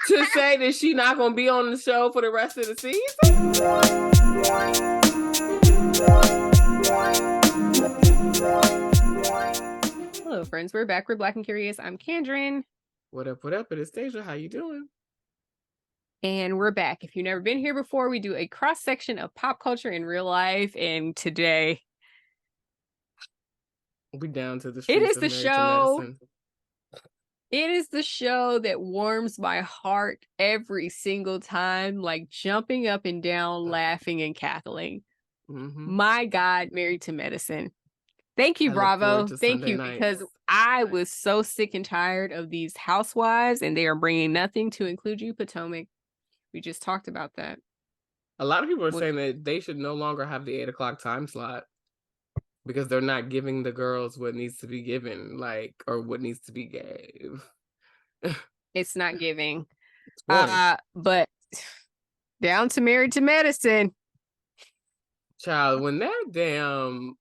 to say that she's not going to be on the show for the rest of the season? Hello, friends. We're back. We're Black and Curious. I'm Kendrin. What up, what up? It is Phaedra. How you doing? And we're back. If you've never been here before, we do a cross-section of pop culture in real life. And today... we down to the It streets is of the Married show. to Medicine. It is the show that warms my heart every single time, like jumping up and down, laughing and cackling. Mm-hmm. My God, Married to Medicine. Thank you, Bravo. Thank you, because I was so sick and tired of these housewives, and they are bringing nothing to include you, Potomac. We just talked about that. A lot of people are saying that they should no longer have the 8 o'clock time slot because they're not giving the girls what needs to be given, like, or what needs to be gave. It's not giving. But down to Married to Medicine. Child, when that damn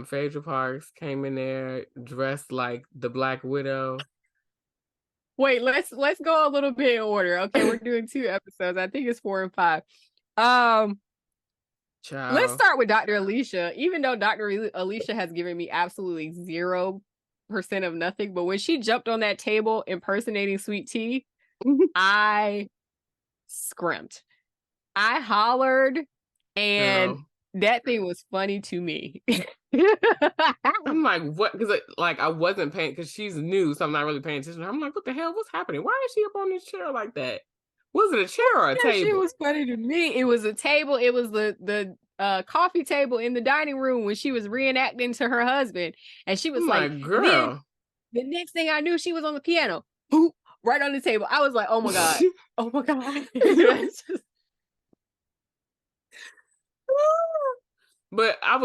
Phaedra Parks came in there dressed like the Black Widow. Wait, let's go a little bit in order. Okay, we're doing 2 episodes. I think it's 4 and 5. Child. Let's start with Dr. Alicia. Even though Dr. Alicia has given me absolutely 0% of nothing, but when she jumped on that table impersonating Sweet Tea, I scrimped. I hollered, and that thing was funny to me. I'm like, what? Because I wasn't paying, because she's new, so I'm not really paying attention. I'm like, what the hell? What's happening? Why is she up on this chair like that? Was it a chair or a table? She was funny to me. It was a table. It was the coffee table in the dining room when she was reenacting to her husband, and she was like, "Girl." The next thing I knew, she was on the piano, boop, right on the table. I was like, "Oh my god, oh my god!" But I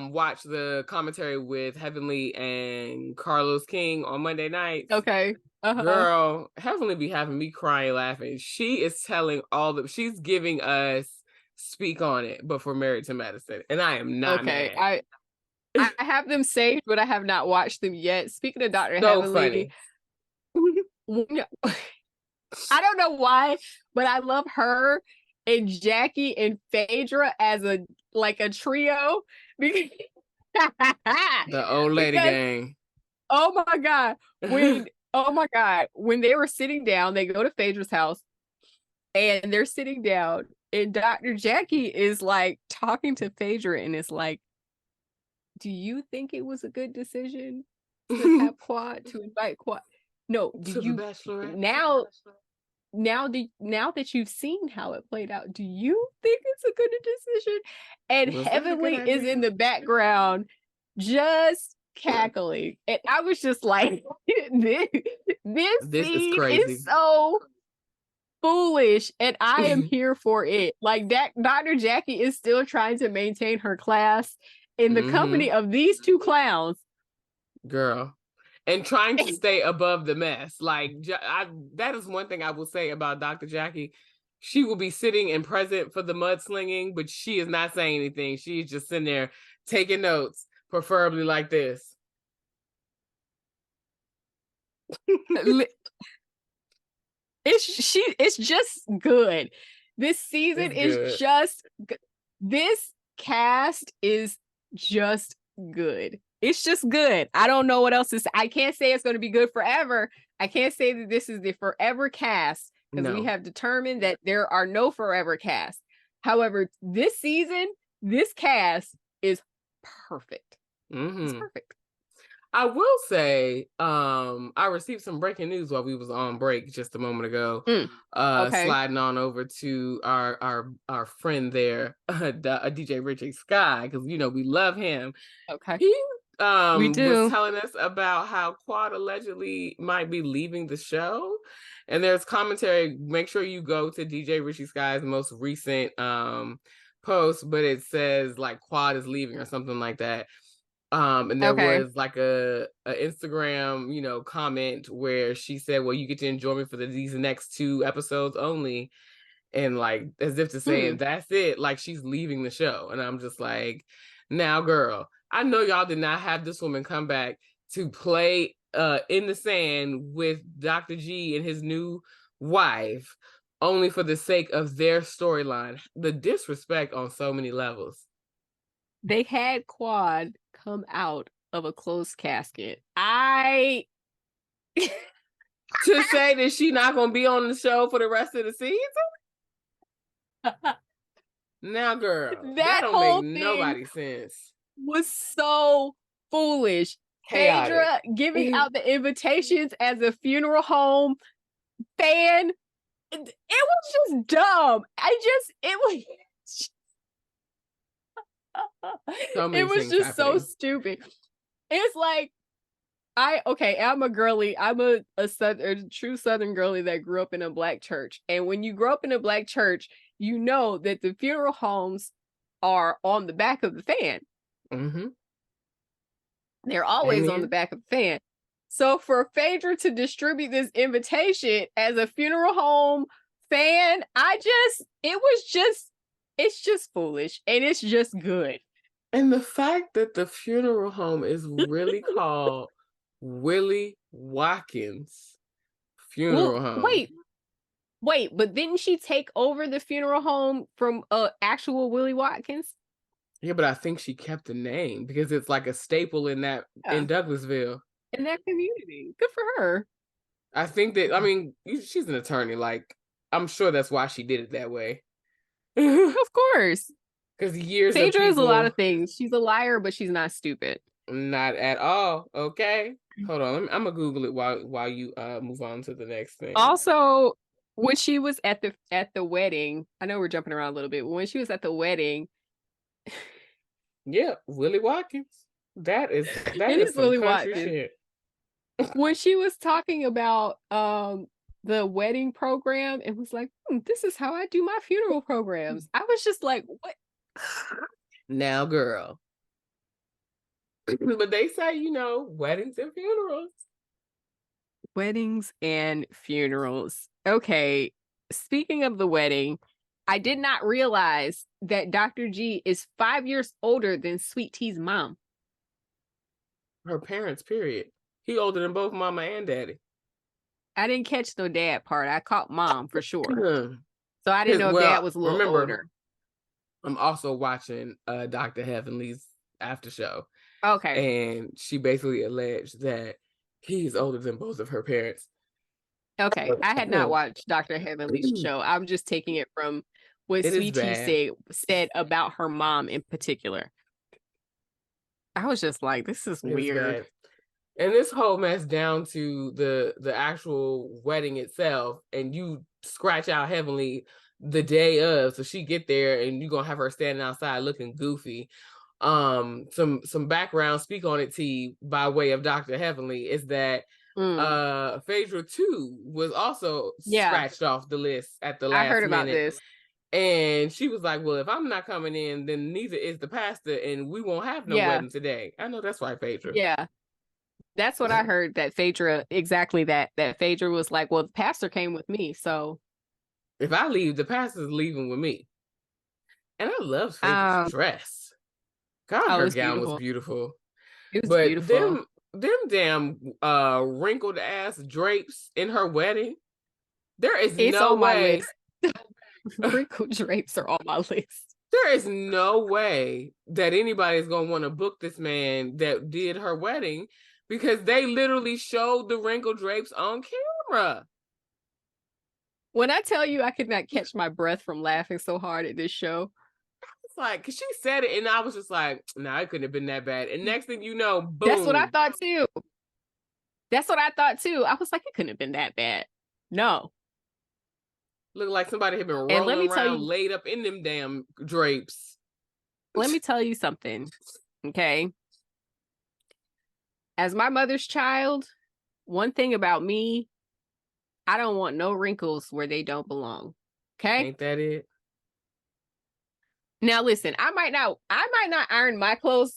watched the commentary with Heavenly and Carlos King on Monday nights. Okay. Girl, Heavenly be having me crying laughing. She is telling she's giving us Speak on It, but for Married to Medicine. And I am not mad. I have them saved, but I have not watched them yet. Speaking of Dr. So Heavenly, funny. I don't know why, but I love her and Jackie and Phaedra as a trio. The old lady gang. Oh my god. When they were sitting down, they go to Phaedra's house and they're sitting down, and Dr. Jackie is like talking to Phaedra and is like, do you think it was a good decision to have Quad, to invite Quad? No, do you now that you've seen how it played out, do you think it's a good decision? And Heavenly is in the background just cackling, and I was just like, this scene is so foolish, and I am here for it. Like, that Dr. Jackie is still trying to maintain her class in the company of these 2 clowns, girl, and trying to stay above the mess. Like, that is one thing I will say about Dr. Jackie. She will be sitting and present for the mudslinging, but she is not saying anything. She's just sitting there taking notes, preferably like this. It's just good. This season is just this cast is just good. It's just good. I don't know what else to say. I can't say it's going to be good forever. I can't say that this is the forever cast, because we have determined that there are no forever casts. However, this season, this cast is perfect. It's perfect. I will say, I received some breaking news while we was on break just a moment ago. Sliding on over to our friend there, DJ Richie Skye, because we love him. Okay. He we do. was telling us about how Quad allegedly might be leaving the show. And there's commentary. Make sure you go to DJ Richie Skye's most recent post, but it says like Quad is leaving or something like that. And there was like a Instagram, comment where she said, well, you get to enjoy me for these next 2 episodes only. And like, as if to say, that's it. Like, she's leaving the show. And I'm just like, now, girl, I know y'all did not have this woman come back to play in the sand with Dr. G and his new wife, only for the sake of their storyline. The disrespect on so many levels. They had Quad come out of a closed casket. To say that she not gonna be on the show for the rest of the season? Now, girl, that don't make nobody sense. Was so foolish. Chaotic. Phaedra giving out the invitations as a funeral home fan. It was just dumb. It was just so stupid. It's like, I'm a girly. I'm a true Southern girly that grew up in a Black church. And when you grow up in a Black church, you know that the funeral homes are on the back of the fan. Mm-hmm. They're always on the back of the fan. So for Phaedra to distribute this invitation as a funeral home fan, it's just foolish and it's just good. And the fact that the funeral home is really called Willie Watkins Funeral Home. Wait, but didn't she take over the funeral home from actual Willie Watkins? Yeah, but I think she kept the name because it's like a staple in Douglasville. In that community. Good for her. I think that, I mean, she's an attorney. Like, I'm sure that's why she did it that way. Of course. Because years Phaedra is a lot of things. She's a liar, but she's not stupid. Not at all. Okay. Hold on. I'm going to Google it while you move on to the next thing. Also, when she was at the wedding, I know we're jumping around a little bit, but when she was at the wedding. Yeah, Willie Watkins. That is Willie Watkins. Shit. When she was talking about the wedding program, it was like, this is how I do my funeral programs. I was just like, what? Now, girl. But they say, weddings and funerals. Weddings and funerals. Okay. Speaking of the wedding, I did not realize that Dr. G is 5 years older than Sweet Tea's mom. Her parents, period. He older than both mama and daddy. I didn't catch the dad part. I caught mom for sure. So I didn't know if dad was a little older. I'm also watching Dr. Heavenly's after show. Okay. And she basically alleged that he's older than both of her parents. Okay. I had not watched Dr. Heavenly's show. I'm just taking it from what Sweet Tea said about her mom in particular. I was just like, this is weird. And this whole mess down to the actual wedding itself, and you scratch out Heavenly the day of, so she get there and you're gonna have her standing outside looking goofy. Some background speak on it, T, by way of Dr. Heavenly, is that Phaedra too was also scratched off the list at the last minute. I heard about this. And she was like, well, if I'm not coming in, then neither is the pastor, and we won't have no wedding today. I know that's right, Phaedra. Yeah. That's what I heard, that Phaedra, exactly that Phaedra was like, well, the pastor came with me, so. If I leave, the pastor's leaving with me. And I love Phaedra's dress. God, her gown was beautiful. It was beautiful. Them damn wrinkled ass drapes in her wedding. There is no way. Wrinkled drapes are on my list. There is no way that anybody is going to want to book this man that did her wedding, because they literally showed the wrinkled drapes on camera. When I tell you I could not catch my breath from laughing so hard at this show. It's like, because she said it and I was just like, nah, it couldn't have been that bad. And next thing you know, boom. That's what I thought too. I was like, it couldn't have been that bad. No. Looked like somebody had been rolling around, laid up in them damn drapes. Let me tell you something, okay? As my mother's child, one thing about me, I don't want no wrinkles where they don't belong. Okay? Ain't that it? Now listen, I might not iron my clothes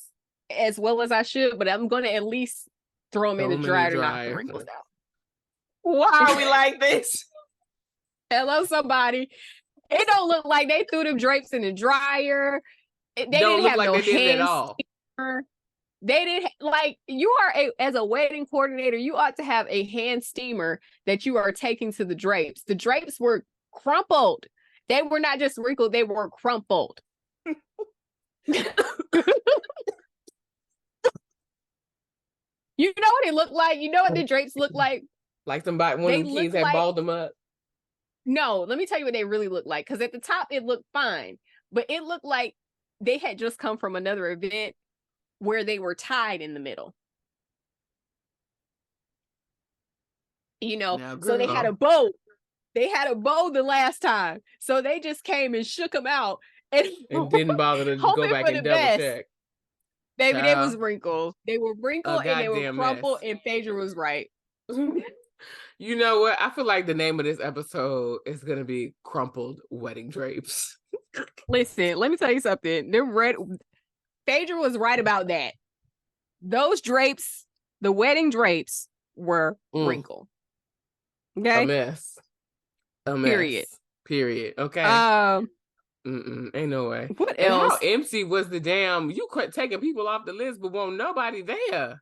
as well as I should, but I'm gonna at least throw them in the dryer to knock the wrinkles out. Why are we like this? Hello, somebody. It don't look like they threw them drapes in the dryer. They don't didn't look have like no they did it at all. They didn't like you are as a wedding coordinator, you ought to have a hand steamer that you are taking to the drapes. The drapes were crumpled. They were not just wrinkled, they were crumpled. You know what it looked like? You know what the drapes look like? Like somebody, one of the kids had balled them up. No, let me tell you what they really look like. Because at the top, it looked fine. But it looked like they had just come from another event where they were tied in the middle. You know, so they had a bow. They had a bow the last time. So they just came and shook them out. And didn't bother to go back and double check. Baby, they was wrinkled. They were wrinkled and they were crumpled, and Phaedra was right. You know what? I feel like the name of this episode is gonna be Crumpled Wedding Drapes. Listen, let me tell you something. Phaedra was right about that. Those drapes, the wedding drapes, were wrinkled. Okay. A mess. Period. Okay. Ain't no way. What else? How empty was the damn? You quit taking people off the list, but won't nobody there.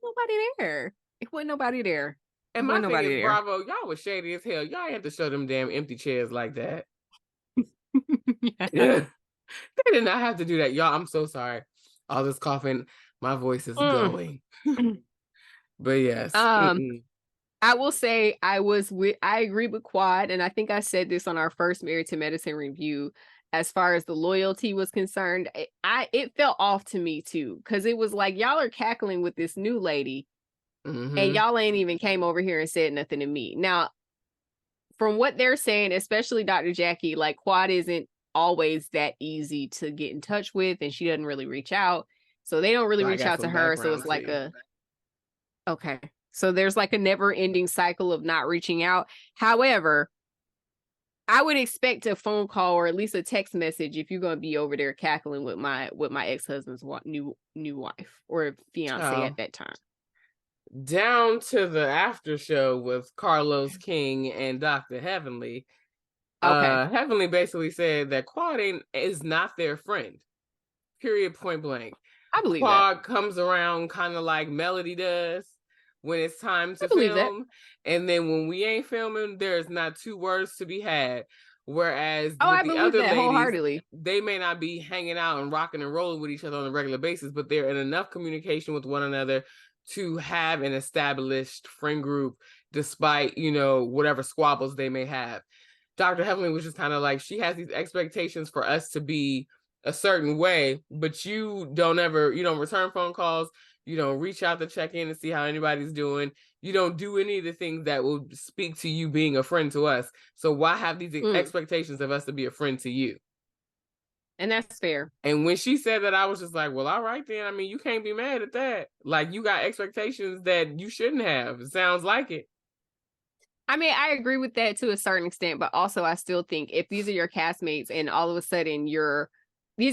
Nobody there. It wasn't nobody there. And my thing is, Bravo, y'all was shady as hell. Y'all had to show them damn empty chairs like that. Yeah. They did not have to do that. Y'all, I'm so sorry. All this coughing, my voice is going. But yes. I will say I agree with Quad, and I think I said this on our first Married to Medicine review. As far as the loyalty was concerned, it felt off to me too, because it was like y'all are cackling with this new lady, and y'all ain't even came over here and said nothing to me. Now, from what they're saying, especially Dr. Jackie, like Quad isn't always that easy to get in touch with, and she doesn't really reach out, so they don't really reach out to her. So it's like okay. So there's like a never-ending cycle of not reaching out. However, I would expect a phone call or at least a text message if you're going to be over there cackling with my ex-husband's new wife or fiance at that time. Down to the after show with Carlos King and Dr. Heavenly. Okay. Heavenly basically said that Quad is not their friend. Period. Point blank. I believe Quad comes around kind of like Melody does when it's time to film, and then when we ain't filming, there's not two words to be had. Whereas with the other ladies, they may not be hanging out and rocking and rolling with each other on a regular basis, but they're in enough communication with one another to have an established friend group, despite, you know, whatever squabbles they may have. Dr. Heavenly was just kind of like, she has these expectations for us to be a certain way, but you don't return phone calls. You don't reach out to check in and see how anybody's doing. You don't do any of the things that will speak to you being a friend to us. So why have these expectations of us to be a friend to you? And that's fair. And when she said that, I was just like, well, all right then. I mean, you can't be mad at that. Like, you got expectations that you shouldn't have. It sounds like it. I mean, I agree with that to a certain extent, but also I still think if these are your castmates and all of a sudden these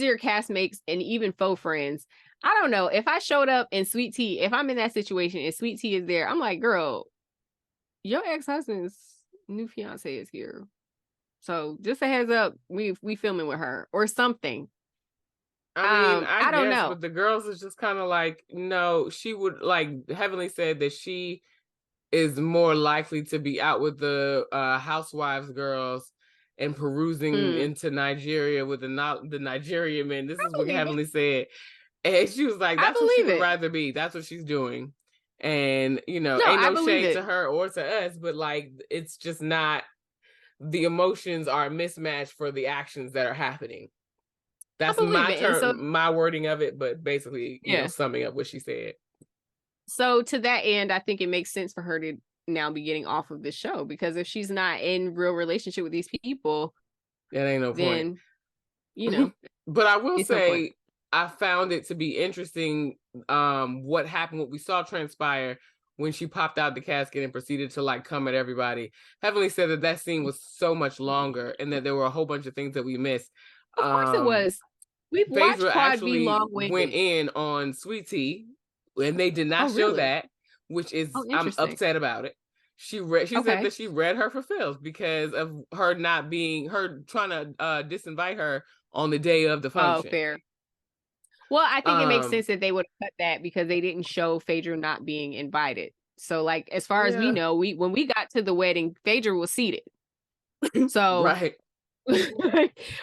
are your castmates and even faux friends, I don't know. If I showed up in Sweet Tea, if I'm in that situation and Sweet Tea is there, I'm like, girl, your ex-husband's new fiance is here. So just a heads up, we filming with her or something. I mean, I don't know. But the girls is just kind of like, no, she would, like Heavenly said that she is more likely to be out with the housewives girls and perusing into Nigeria with the Nigerian men. This is what Heavenly said. And she was like, that's what she would rather be. That's what she's doing. And, you know, ain't no shade to her or to us, but like, it's just not, the emotions are mismatched for the actions that are happening. That's my wording of it, but basically, you know, summing up what she said. So to that end, I think it makes sense for her to now be getting off of the show, because if she's not in real relationship with these people, that ain't no point. You know. But I will say, I found it to be interesting what happened, what we saw transpire when she popped out the casket and proceeded to like come at everybody. Heavenly said that scene was so much longer and that there were a whole bunch of things that we missed. Of course it was. We've watched Quad be long-winded. Went in on Sweet Tea and they did not show that, which is I'm upset about it. She said that she read her for Phil's because of her trying to disinvite her on the day of the function. Oh, fair. Well, I think it makes sense that they would cut that because they didn't show Phaedra not being invited. So, like, as far as we know, when we got to the wedding, Phaedra was seated. So, right.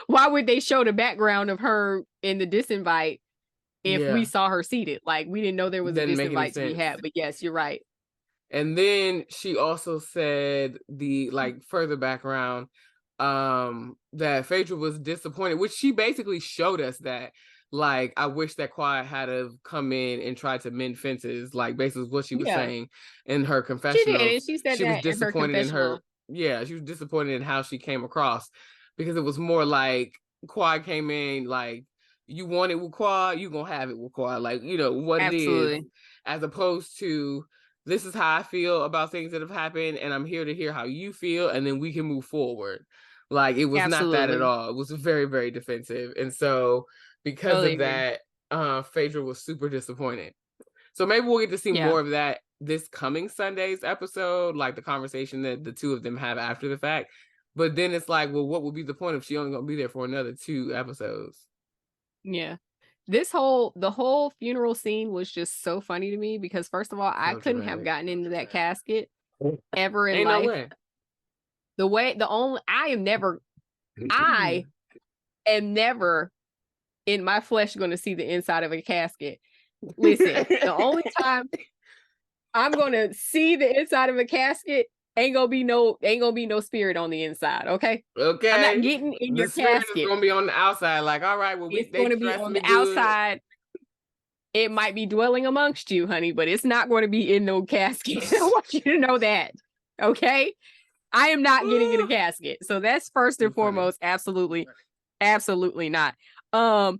why would they show the background of her in the disinvite if we saw her seated? Like, we didn't know there was a disinvite to be had. But yes, you're right. And then she also said the further background that Phaedra was disappointed, which she basically showed us that I wish that Quiet had have come in and tried to mend fences, basically what she was saying in her confessionals. She did, and she said she was disappointed in her. Yeah, she was disappointed in how she came across, because it was more like Quad came in you want it with Quad, you gonna have it with Quad, what absolutely. it is, as opposed to this is how I feel about things that have happened, and I'm here to hear how you feel, and then we can move forward. It was not that at all. It was very, very defensive. And so because of that, Phaedra was super disappointed. So maybe we'll get to see more of that this coming Sunday's episode, the conversation that the two of them have after the fact. But then it's well, what would be the point if she only gonna be there for another 2 episodes? Yeah. The whole funeral scene was just so funny to me because first of all, I couldn't have gotten into that casket ever in life. No way. I am never in my flesh going to see the inside of a casket. Listen, the only time I'm going to see the inside of a casket ain't gonna be no spirit on the inside. Okay. I'm not getting in your spirit casket. Is gonna be on the outside. All right, well, it's gonna be on the outside. It might be dwelling amongst you, honey, but it's not going to be in no casket. I want you to know that. Okay. I am not getting in a casket. So that's first and foremost. Absolutely. Absolutely not. That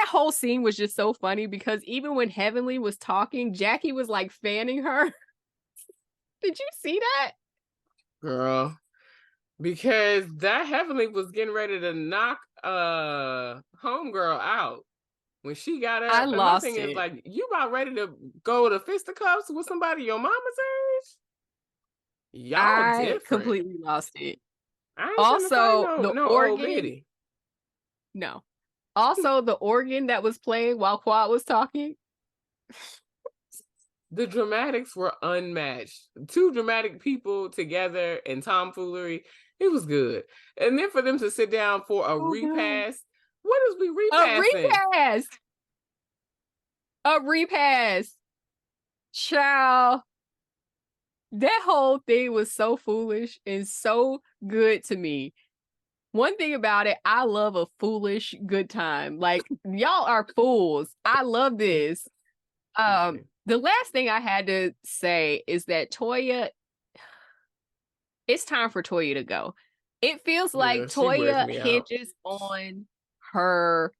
whole scene was just so funny because even when Heavenly was talking, Jackie was fanning her. Did you see that? Girl, because that Heavenly was getting ready to knock homegirl out when she got up. I lost it. Is you about ready to go to fisticuffs with somebody your mama's age? Y'all different. Completely lost it. Also, the organ. No. Also, the organ that was playing while Quad was talking. The dramatics were unmatched. 2 dramatic people together and tomfoolery. It was good. And then for them to sit down for a repass. What is we repassing? A repass. Child. That whole thing was so foolish and so good to me. One thing about it, I love a foolish good time. Y'all are fools. I love this. The last thing I had to say is that Toya, it's time for Toya to go. It feels like Toya hinges on her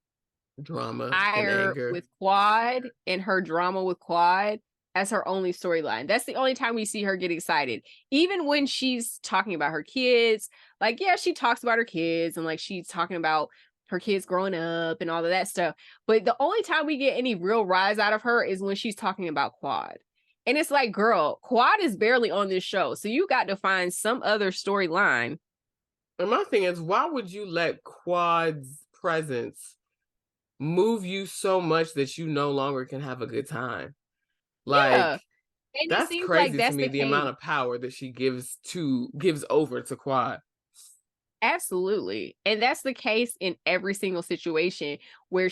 drama ire with Quad and her drama with Quad as her only storyline. That's the only time we see her get excited. Even when she's talking about her kids, she talks about her kids and she's talking about her kids growing up and all of that stuff. But the only time we get any real rise out of her is when she's talking about Quad. And it's girl, Quad is barely on this show. So you got to find some other storyline. And my thing is, why would you let Quad's presence move you so much that you no longer can have a good time? And that's crazy to me, the amount of power that she gives over to Quad. Absolutely. And that's the case in every single situation where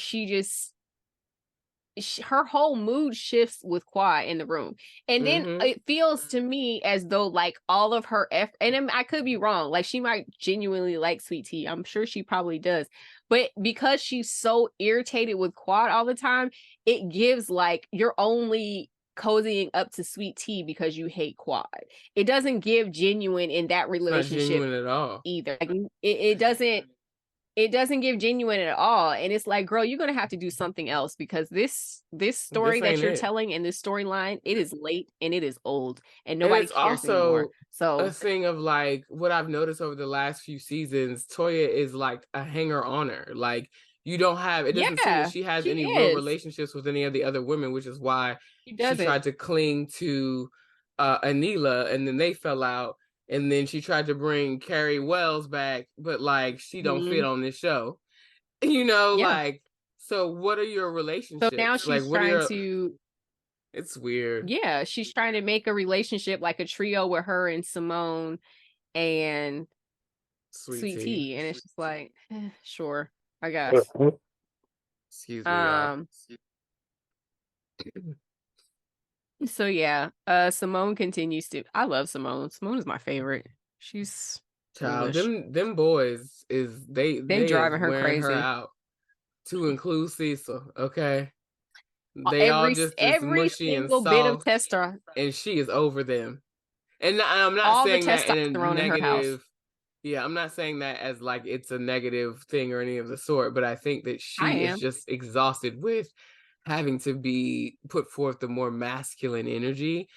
her whole mood shifts with Quad in the room. And then it feels to me as though all of her effort, and I could be wrong, she might genuinely like Sweet Tea. I'm sure she probably does. But because she's so irritated with Quad all the time, it gives you're only cozying up to Sweet Tea because you hate Quad. It doesn't give genuine in that relationship. It's not genuine at all either. It doesn't give genuine at all. And it's girl, you're gonna have to do something else because this story that you're telling in this storyline, it is late and it is old and nobody cares anymore. So a thing of what I've noticed over the last few seasons, Toya is a hanger-oner. You don't have, it doesn't seem that she has any real relationships with any of the other women, which is why she tried to cling to Anila, and then they fell out. And then she tried to bring Carrie Wells back, but she don't fit on this show. So what are your So relationships? now Like, she's what are trying your? to, It's weird. yeah, she's trying to make a relationship like a trio with her and Simone and Sweet Sweet tea. Tea. And it's just like, sure, I guess. Excuse me, y'all. So yeah, Simone continues to, I love Simone. Simone is my favorite. She's Child, foolish. them boys is they is Driving her wearing her crazy. out. To include Cecil, okay? They all Every just as every mushy and single bit of soft, testosterone, and she is over them. And I'm not all the saying that in a testosterone in her house. negative. Yeah, I'm not saying that as like it's a negative thing or any of the sort, but I think that I she is am. just exhausted with having to be put forth the more masculine energy.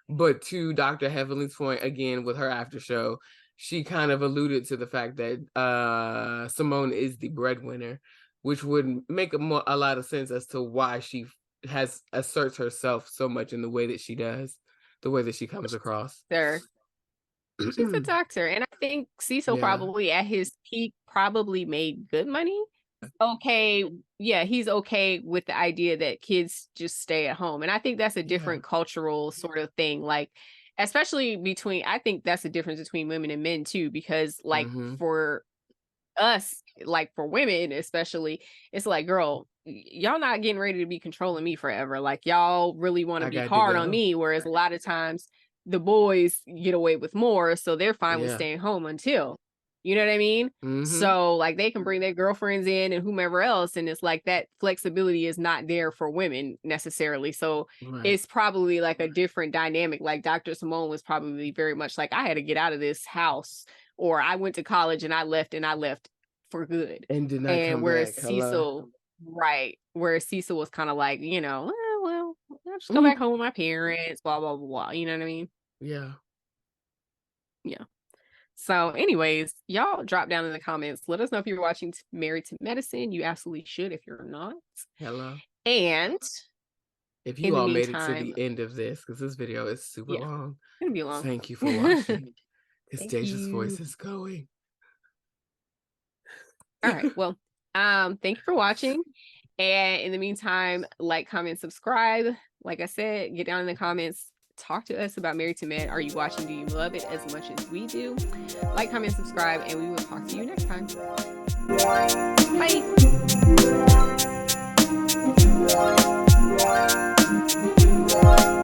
But to Dr. Heavenly's point, again, with her after show, she kind of alluded to the fact that Simone is the breadwinner, which would make a lot of sense as to why she asserts herself so much in the way that she does, the way that she comes across. She's a doctor, and I think Cecil probably at his peak probably made good money. Okay, yeah, he's okay with the idea that kids just stay at home, and I think that's a different cultural sort of thing. Like, especially between, I think that's the difference between women and men too, because like for us, like for women especially, it's like, girl, y'all not getting ready to be controlling me forever. Like, y'all really want to be hard on me, whereas a lot of times the boys get away with more, so they're fine with staying home until, you know what I mean? So like they can bring their girlfriends in and whomever else, and it's like that flexibility is not there for women necessarily. So it's probably like a different dynamic. Like Dr. Simone was probably very much like, I had to get out of this house, or I went to college and I left for good. And did not And come whereas back. Cecil, right, where Cecil was kind of like, you know, well, I'll just go back home with my parents, blah, blah, blah, blah. You know what I mean? Yeah. Yeah. So anyways, y'all drop down in the comments. Let us know if you're watching Married to Medicine. You absolutely should if you're not. Hello. And if you all made it to the end of this, because this video is super long. It's gonna be long. Thank you for watching. Because Deja's voice is going. All right. Well, thank you for watching. And in the meantime, like, comment, subscribe. Like I said, get down in the comments. Talk to us about Married to Med. Are you watching? Do you love it as much as we do? Like, comment, subscribe, and we will talk to you next time. Bye.